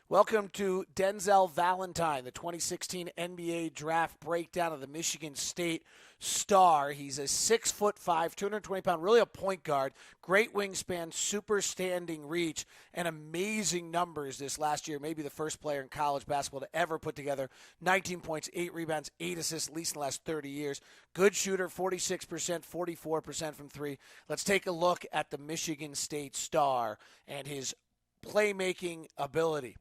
Welcome to Denzel Valentine, the 2016 NBA draft breakdown of the Michigan State star. He's a 6'5", 220-pound, really a point guard. Great wingspan, super standing reach, and amazing numbers this last year. Maybe the first player in college basketball to ever put together 19 points, 8 rebounds, 8 assists, at least in the last 30 years. Good shooter, 46%, 44% from three. Let's take a look at the Michigan State star and his playmaking ability.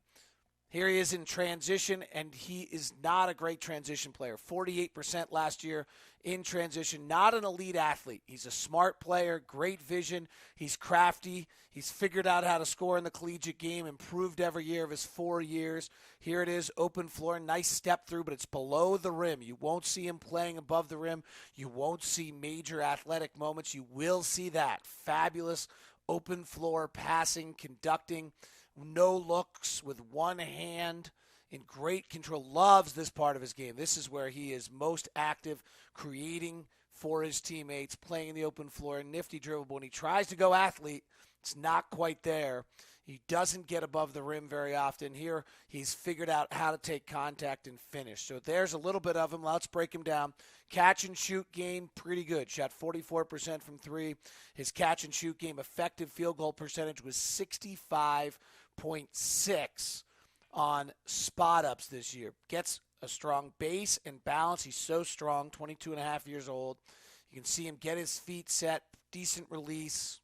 Here he is in transition, and he is not a great transition player. 48% last year in transition. Not an elite athlete. He's a smart player, great vision. He's crafty. He's figured out how to score in the collegiate game, improved every year of his 4 years. Here it is, open floor, nice step through, but it's below the rim. You won't see him playing above the rim. You won't see major athletic moments. You will see that. Fabulous open floor passing, conducting. No looks with one hand, in great control. Loves this part of his game. This is where he is most active, creating for his teammates, playing in the open floor, nifty dribble. When he tries to go athlete, it's not quite there. He doesn't get above the rim very often. Here, he's figured out how to take contact and finish. So there's a little bit of him. Let's break him down. Catch and shoot game, pretty good. Shot 44% from three. His catch and shoot game effective field goal percentage was 65.6 on spot ups this year. Gets a strong base and balance. He's so strong, 22 and a half years old. You can see him get his feet set, decent release.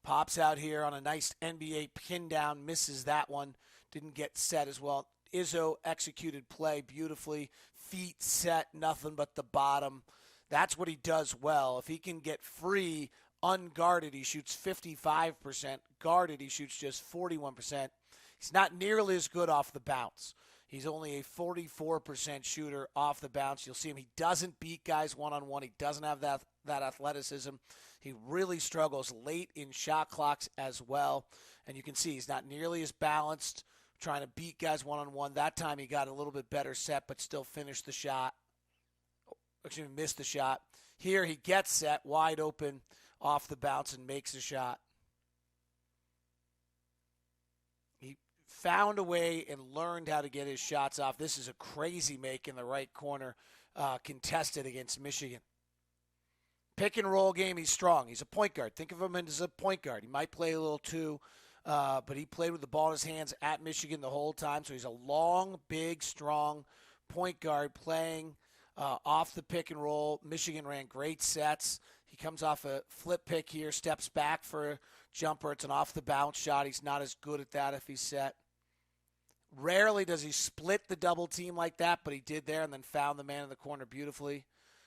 Pops out here on a nice NBA pin down, misses that one, didn't get set as well. Izzo executed play beautifully, feet set, nothing but the bottom. That's what he does well. If he can get free, unguarded, he shoots 55%. Guarded, he shoots just 41%. He's not nearly as good off the bounce. He's only a 44% shooter off the bounce. You'll see him. He doesn't beat guys one-on-one. He doesn't have that athleticism. He really struggles late in shot clocks as well. And you can see he's not nearly as balanced, trying to beat guys one-on-one. That time he got a little bit better set, but still finished the shot. Actually, missed the shot. Here he gets set, wide open, off the bounce, and makes a shot. He found a way and learned how to get his shots off. This is a crazy make in the right corner, contested against Michigan. Pick and roll game, he's strong. He's a point guard. Think of him as a point guard. He might play a little too, but he played with the ball in his hands at Michigan the whole time. So he's a long, big, strong point guard playing off the pick and roll. Michigan ran great sets. He comes off a flip pick here, steps back for a jumper. It's an off-the-bounce shot. He's not as good at that if he's set. Rarely does he split the double team like that, but he did there and then found the man in the corner beautifully.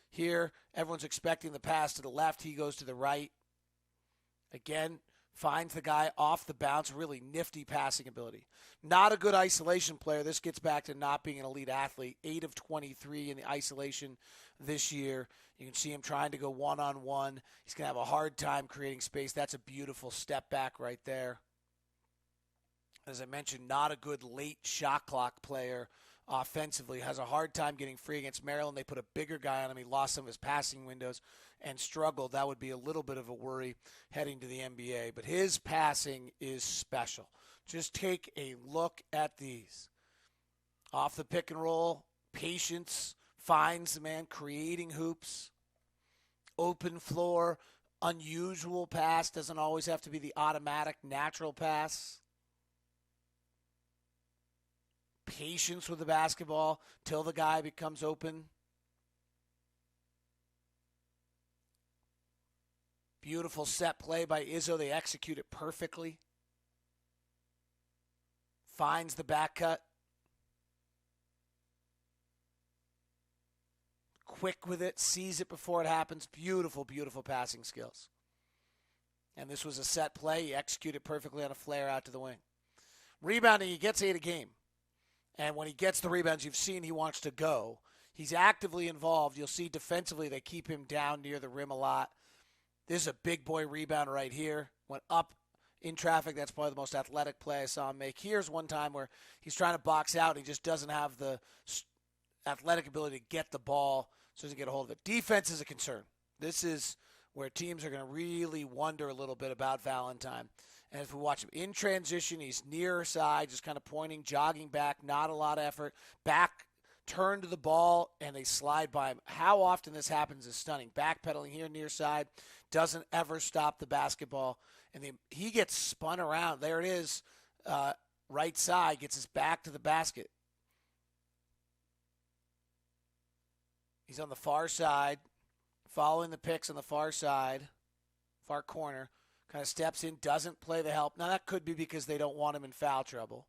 Here, everyone's expecting the pass to the left. He goes to the right. Again, finds the guy off the bounce. Really nifty passing ability. Not a good isolation player. This gets back to not being an elite athlete. 8 of 23 in the isolation this year. You can see him trying to go one-on-one. He's going to have a hard time creating space. That's a beautiful step back right there. As I mentioned, not a good late shot clock player. Offensively, has a hard time getting free against Maryland. They put a bigger guy on him. He lost some of his passing windows and struggled. That would be a little bit of a worry heading to the NBA. But his passing is special. Just take a look at these. Off the pick and roll, patience, finds the man, creating hoops. Open floor, unusual pass. Doesn't always have to be the automatic, natural pass. Patience with the basketball till the guy becomes open. Beautiful set play by Izzo. They execute it perfectly. Finds the back cut. Quick with it. Sees it before it happens. Beautiful, beautiful passing skills. And this was a set play. He executed perfectly on a flare out to the wing. Rebounding, he gets 8 a game. And when he gets the rebounds, you've seen he wants to go. He's actively involved. You'll see defensively they keep him down near the rim a lot. This is a big boy rebound right here. Went up in traffic. That's probably the most athletic play I saw him make. Here's one time where he's trying to box out. And he just doesn't have the athletic ability to get the ball, so he doesn't get a hold of it. Defense is a concern. This is where teams are going to really wonder a little bit about Valentine. And if we watch him in transition, he's near side, just kind of pointing, jogging back, not a lot of effort. Back, turn to the ball, and they slide by him. How often this happens is stunning. Backpedaling here near side, doesn't ever stop the basketball. And he gets spun around. There it is, right side, gets his back to the basket. He's on the far side, following the picks on the far side, far corner. Kind of steps in, doesn't play the help. Now, that could be because they don't want him in foul trouble.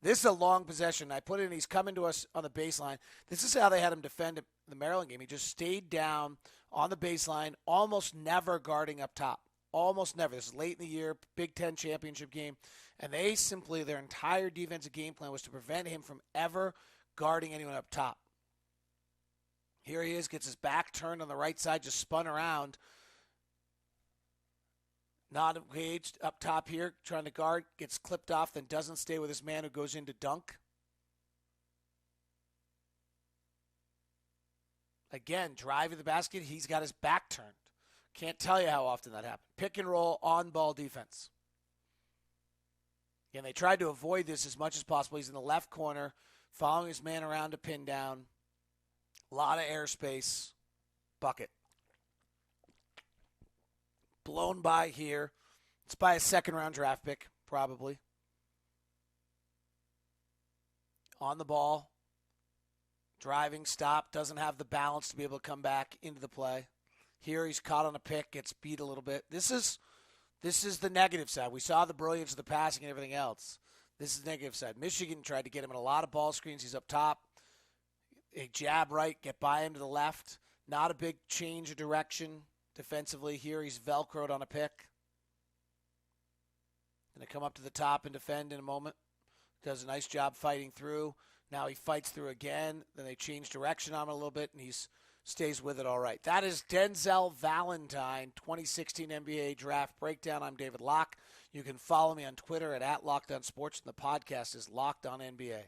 This is a long possession. I put it in. He's coming to us on the baseline. This is how they had him defend the Maryland game. He just stayed down on the baseline, almost never guarding up top. Almost never. This is late in the year, Big Ten championship game. And they simply, their entire defensive game plan was to prevent him from ever guarding anyone up top. Here he is, gets his back turned on the right side, just spun around. Not engaged up top here, trying to guard, gets clipped off, then doesn't stay with his man who goes in to dunk. Again, driving the basket, he's got his back turned. Can't tell you how often that happened. Pick and roll, on-ball defense. And they tried to avoid this as much as possible. He's in the left corner, following his man around to pin down. A lot of airspace. Bucket. Blown by here. It's by a second-round draft pick, probably. On the ball. Driving, stop. Doesn't have the balance to be able to come back into the play. Here he's caught on a pick, gets beat a little bit. This is the negative side. We saw the brilliance of the passing and everything else. This is the negative side. Michigan tried to get him in a lot of ball screens. He's up top. A jab right, get by him to the left. Not a big change of direction. Defensively here, he's Velcroed on a pick. Going to come up to the top and defend in a moment. Does a nice job fighting through. Now he fights through again. Then they change direction on him a little bit, and he stays with it all right. That is Denzel Valentine, 2016 NBA Draft Breakdown. I'm David Locke. You can follow me on Twitter at LockedOnSports, and the podcast is Locked On NBA.